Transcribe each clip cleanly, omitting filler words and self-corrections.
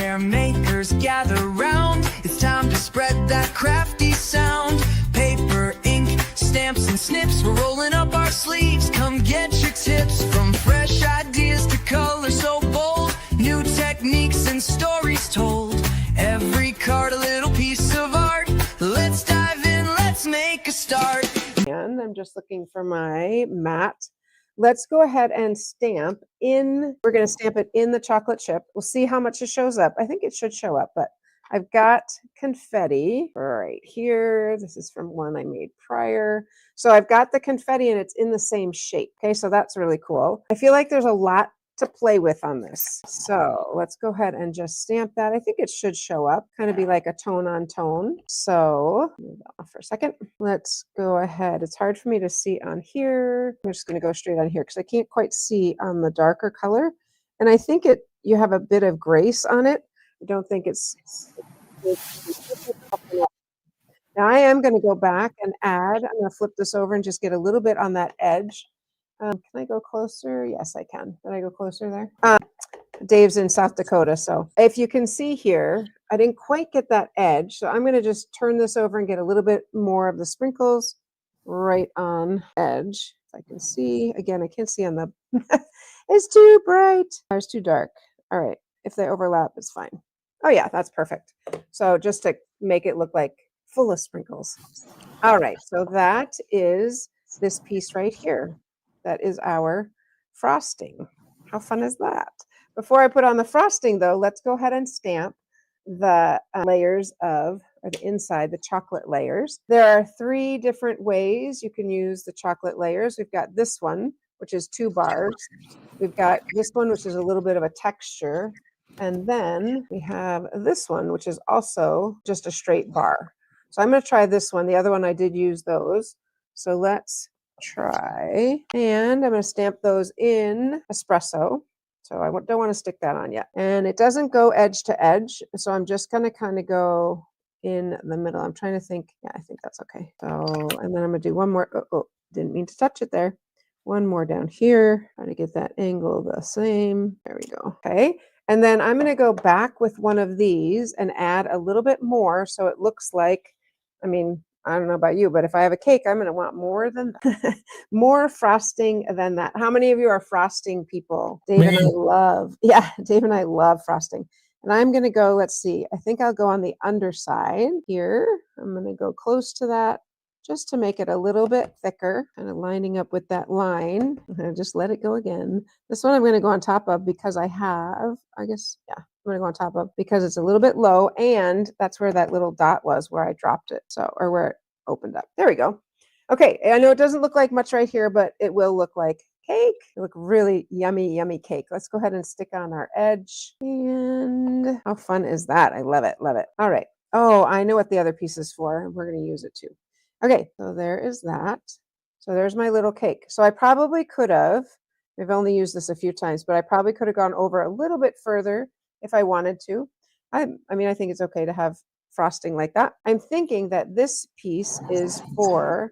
Their makers gather round. It's time to spread that crafty sound. Paper, ink, stamps and snips, we're rolling up our sleeves. Come get your tips, from fresh ideas to color so bold. New techniques and stories told. Every card a little piece of art. Let's dive in, let's make a start. And I'm just looking for my mat. Let's go ahead and stamp in. We're going to stamp it in the chocolate chip. We'll see how much it shows up. I think it should show up, but I've got confetti right here. This is from one I made prior. So I've got the confetti and it's in the same shape. Okay, so that's really cool. I feel like there's a lot to play with on this. So let's go ahead and just stamp that. I think it should show up, kind of be like a tone on tone. So move that off for a second. Let's go ahead. It's hard for me to see on here. I'm just going to go straight on here because I can't quite see on the darker color. And I think you have a bit of grace on it. I don't think it's now I am going to go back and add. I'm going to flip this over and just get a little bit on that edge. Can I go closer? Yes, I can. Did I go closer there? Dave's in South Dakota. So if you can see here, I didn't quite get that edge. So I'm going to just turn this over and get a little bit more of the sprinkles right on edge. If I can see, again, I can't see on the, it's too bright. It's too dark. All right. If they overlap, it's fine. Oh yeah, that's perfect. So just to make it look like full of sprinkles. All right. So that is this piece right here. That is our frosting. How fun is that? Before I put on the frosting, though, let's go ahead and stamp the layers or the inside, the chocolate layers. There are 3 different ways you can use the chocolate layers. We've got this one, which is 2 bars. We've got this one, which is a little bit of a texture. And then we have this one, which is also just a straight bar. So I'm going to try this one. The other one, I did use those. So let's try, and I'm going to stamp those in espresso. So I don't want to stick that on yet. And it doesn't go edge to edge. So I'm just going to kind of go in the middle. I'm trying to think. Yeah, I think that's okay. So, and then I'm going to do one more. Oh, didn't mean to touch it there. One more down here. Try to get that angle the same. There we go. Okay. And then I'm going to go back with one of these and add a little bit more. So it looks like, I mean, I don't know about you, but if I have a cake, I'm going to want more than that. More frosting than that. How many of you are frosting people? Dave and I love frosting. And I'm going to go, let's see, I think I'll go on the underside here. I'm going to go close to that just to make it a little bit thicker, kind of lining up with that line. And just let it go again. This one I'm going to go on top of because I'm going to go on top of because it's a little bit low, and that's where that little dot was where I dropped it. So, or where it opened up. There we go. Okay, I know it doesn't look like much right here, but it will look like cake. It look really yummy, yummy cake. Let's go ahead and stick on our edge. And how fun is that? I love it, love it. All right. Oh, I know what the other piece is for. We're going to use it too. Okay, so there is that. So there's my little cake. So I probably could have, we've only used this a few times, but I probably could have gone over a little bit further if I wanted to. I mean, I think it's okay to have frosting like that. I'm thinking that this piece is for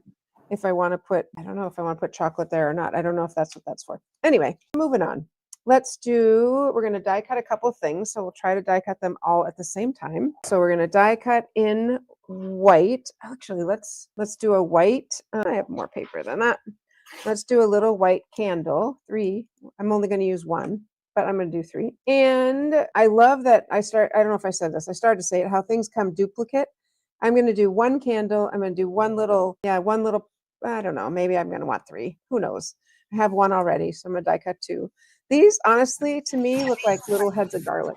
if I want to put, I don't know if I want to put chocolate there or not. I don't know if that's what that's for. Anyway, moving on. We're going to die cut a couple things. So we'll try to die cut them all at the same time. So we're going to die cut in white. Actually, let's do a white. I have more paper than that. Let's do a little white candle. 3. I'm only going to use 1. But I'm going to do 3. And I love that I don't know if I said this. I started to say it, how things come duplicate. I'm going to do 1 candle. I'm going to do one little, I don't know. Maybe I'm going to want 3. Who knows? I have 1 already. So I'm going to die cut 2. These, honestly, to me, look like little heads of garlic.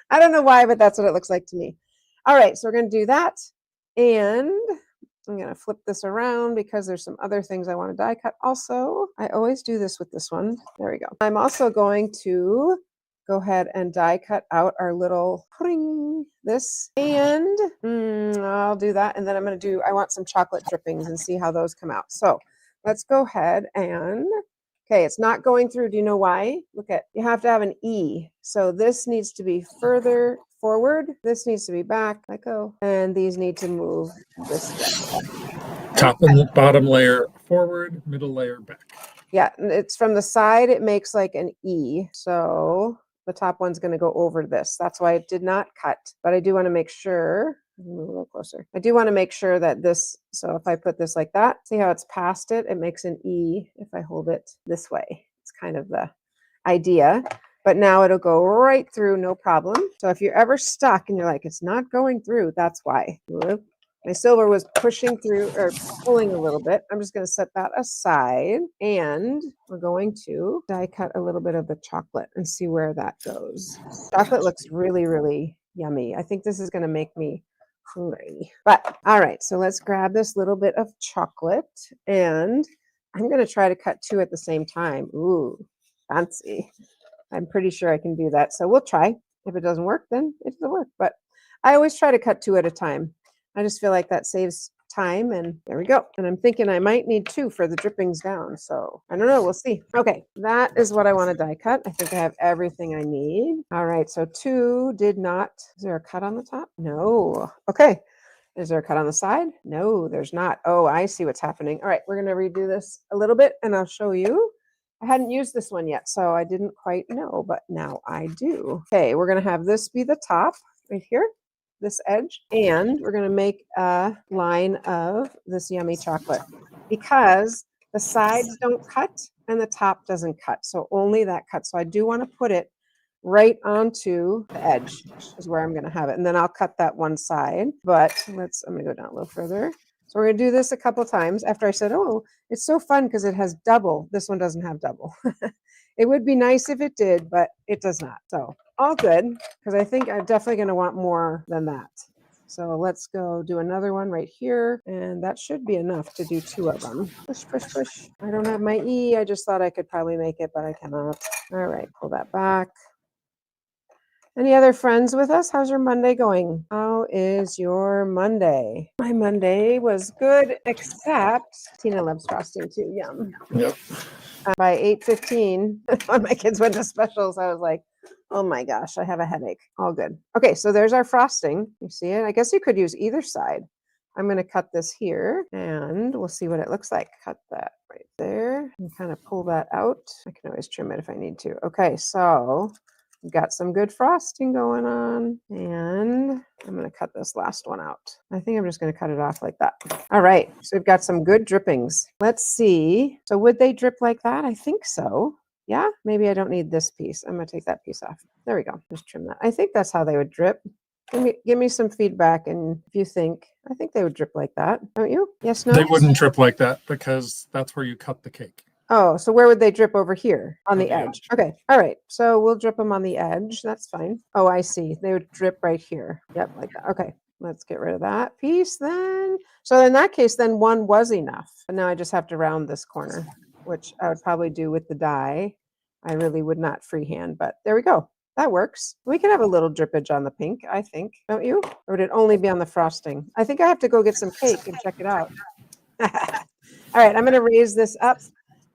I don't know why, but that's what it looks like to me. All right. So we're going to do that. And I'm going to flip this around because there's some other things I want to die cut also. I always do this with this one. There we go. I'm also going to go ahead and die cut out our little this. And I'll do that. And then I want some chocolate drippings and see how those come out. So let's go ahead and, okay, it's not going through. Do you know why? You have to have an E. So this needs to be further forward. This needs to be back. Let go. And these need to move this way. Top and bottom layer forward, middle layer back. Yeah, it's from the side. It makes like an E. So The top one's going to go over this. That's why it did not cut. But I do want to make sure, move a little closer. I do want to make sure that this, so if I put this like that, see how it's past it? It makes an E if I hold it this way. It's kind of the idea. But now it'll go right through, no problem. So if you're ever stuck and you're like, it's not going through, that's why. Whoop. My silver was pushing through or pulling a little bit. I'm just going to set that aside and we're going to die cut a little bit of the chocolate and see where that goes. Chocolate looks really, really yummy. I think this is going to make me hungry. But all right, so let's grab this little bit of chocolate and I'm going to try to cut two at the same time. Ooh, fancy. I'm pretty sure I can do that. So we'll try. If it doesn't work, then it doesn't work. But I always try to cut two at a time. I just feel like that saves time and there we go. And I'm thinking I might need two for the drippings down. So I don't know. We'll see. Okay. That is what I want to die cut. I think I have everything I need. All right. So two did not. Is there a cut on the top? No. Okay. Is there a cut on the side? No, there's not. Oh, I see what's happening. All right. We're going to redo this a little bit and I'll show you. I hadn't used this one yet, so I didn't quite know, but now I do. Okay. We're going to have this be the top right here. This edge, and we're going to make a line of this yummy chocolate because the sides don't cut and the top doesn't cut, so only that cut. So I do want to put it right onto the edge is where I'm going to have it, and then I'll cut that one side. But I'm going to go down a little further. So we're going to do this a couple times after I said, oh, it's so fun because it has double. This one doesn't have double. It would be nice if it did, but it does not. So all good, because I think I'm definitely going to want more than that. So let's go do another one right here. And that should be enough to do two of them. Push, push, push. I don't have my E. I just thought I could probably make it, but I cannot. All right, pull that back. Any other friends with us? How's your Monday going? How is your Monday? My Monday was good, except Tina loves frosting too. Yum. Yep. By 8:15, when my kids went to specials, I was like, oh my gosh, I have a headache. All good. Okay, so there's our frosting. You see it? I guess you could use either side. I'm going to cut this here and we'll see what it looks like. Cut that right there and kind of pull that out. I can always trim it if I need to. Okay, so we've got some good frosting going on and I'm going to cut this last one out. I think I'm just going to cut it off like that. All right, so we've got some good drippings. Let's see. So would they drip like that? I think so. Yeah, maybe I don't need this piece. I'm going to take that piece off. There we go. Just trim that. I think that's how they would drip. Give me some feedback, and if you think, I think they would drip like that. Don't you? Yes, no? They wouldn't drip like that because that's where you cut the cake. Oh, so where would they drip? Over here on the the edge. Okay. All right. So we'll drip them on the edge. That's fine. Oh, I see. They would drip right here. Yep, like that. Okay. Let's get rid of that piece then. So in that case, then one was enough. And now I just have to round this corner, which I would probably do with the die. I really would not freehand, but there we go. That works. We can have a little drippage on the pink, I think. Don't you? Or would it only be on the frosting? I think I have to go get some cake and check it out. All right. I'm going to raise this up.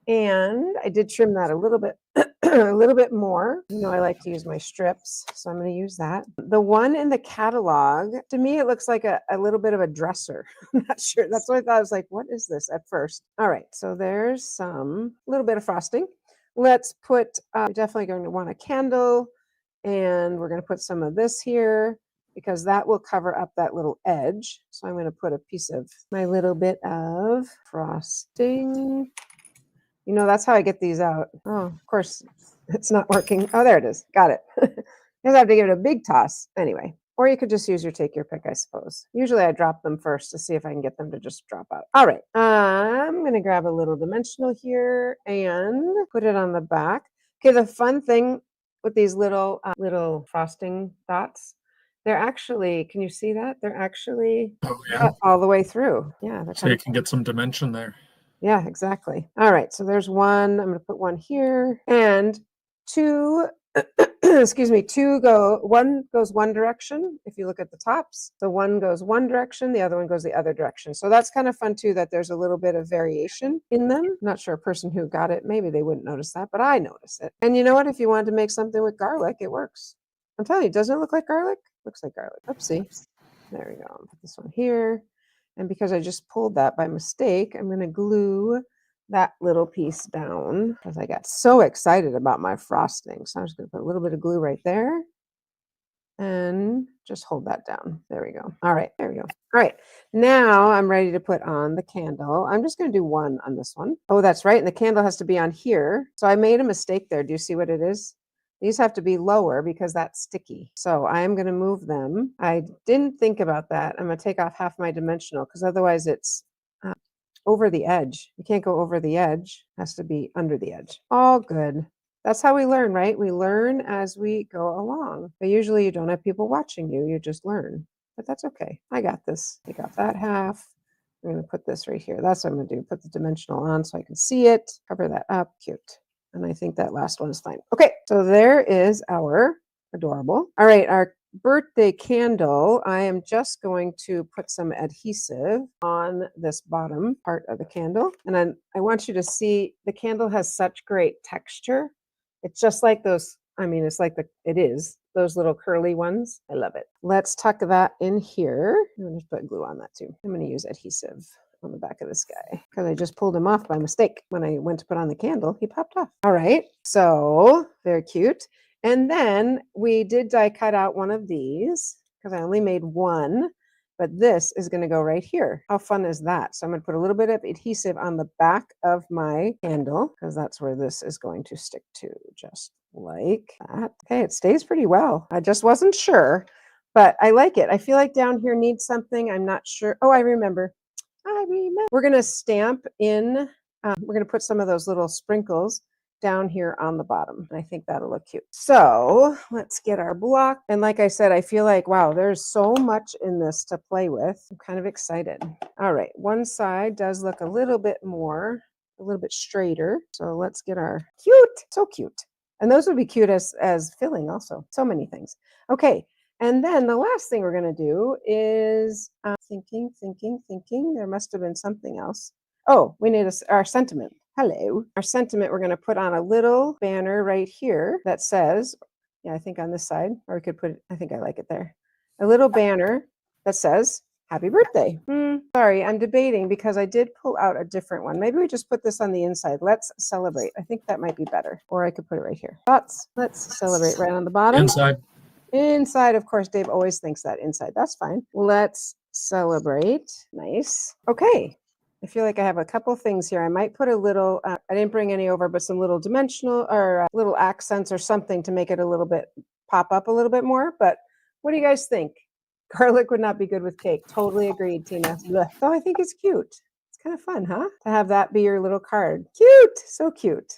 And I did trim that a little bit, a little bit more. You know, I like to use my strips, so I'm going to use that. The one in the catalog, to me, it looks like a little bit of a dresser. I'm not sure. That's what I thought. I was like, what is this at first? All right, so there's some little bit of frosting. Let's put, definitely going to want a candle, and we're going to put some of this here because that will cover up that little edge. So I'm going to put a piece of my little bit of frosting. You know, that's how I get these out. Oh, of course, it's not working. Oh, there it is. Got it. Because I have to give it a big toss. Anyway, or you could just use your take your pick, I suppose. Usually I drop them first to see if I can get them to just drop out. All right. I'm going to grab a little dimensional here and put it on the back. Okay, the fun thing with these little frosting dots, they're actually, can you see that? They're actually cut all the way through. Yeah. So you can get some dimension there. Yeah, exactly. All right, so there's one. I'm going to put one here and two, excuse me, one goes one direction. If you look at the tops, the one goes one direction, the other one goes the other direction. So that's kind of fun too, that there's a little bit of variation in them. I'm not sure a person who got it, maybe they wouldn't notice that, but I notice it. And you know what? If you wanted to make something with garlic, it works. I'm telling you, doesn't it look like garlic? Looks like garlic. Oopsie. There we go. I'll put this one here. And because I just pulled that by mistake, I'm going to glue that little piece down because I got so excited about my frosting. So I'm just going to put a little bit of glue right there and just hold that down. There we go. All right, there we go. All right, now I'm ready to put on the candle. I'm just going to do one on this one. Oh, that's right. And the candle has to be on here. So I made a mistake there. Do you see what it is? These have to be lower because that's sticky. So I am going to move them. I didn't think about that. I'm going to take off half my dimensional because otherwise it's over the edge. You can't go over the edge. It has to be under the edge. All good. That's how we learn, right? We learn as we go along. But usually you don't have people watching you. You just learn. But that's okay. I got this. I got that half. I'm going to put this right here. That's what I'm going to do. Put the dimensional on so I can see it. Cover that up. Cute. And I think that last one is fine. Okay, so there is our adorable. All right, our birthday candle. I am just going to put some adhesive on this bottom part of the candle. And then I want you to see the candle has such great texture. It's just like those, I mean, it's like it is those little curly ones. I love it. Let's tuck that in here. I'm going to put glue on that too. I'm going to use adhesive on the back of this guy because I just pulled him off by mistake. When I went to put on the candle, he popped off. All right, so very cute. And then we did die cut out one of these because I only made one, but this is going to go right here. How fun is that? So I'm going to put a little bit of adhesive on the back of my candle because that's where this is going to stick to, just like that. Okay, it stays pretty well. I just wasn't sure, but I like it. I feel like down here needs something. I'm not sure. Oh, I remember. We're going to stamp in, we're going to put some of those little sprinkles down here on the bottom. I think that'll look cute. So let's get our block. And like I said, I feel like, wow, there's so much in this to play with. I'm kind of excited. All right, one side does look a little bit straighter. So let's get our cute, so cute. And those would be cute as filling also. So many things. Okay. And then the last thing we're going to do is thinking. There must have been something else. Oh, we need our sentiment. Hello. Our sentiment, we're going to put on a little banner right here that says, yeah, I think on this side, or we could put it, I think I like it there. A little banner that says, happy birthday. Sorry, I'm debating because I did pull out a different one. Maybe we just put this on the inside. Let's celebrate. I think that might be better. Or I could put it right here. Thoughts? Let's celebrate right on the bottom. Inside. Inside, of course, Dave always thinks that inside. That's fine. Let's celebrate. Nice. Okay. I feel like I have a couple things here. I might put a little, I didn't bring any over, but some little dimensional or little accents or something to make it a little bit, pop up a little bit more. But what do you guys think? Garlic would not be good with cake. Totally agreed, Tina. Oh, I think it's cute. It's kind of fun, huh? To have that be your little card. Cute. So cute.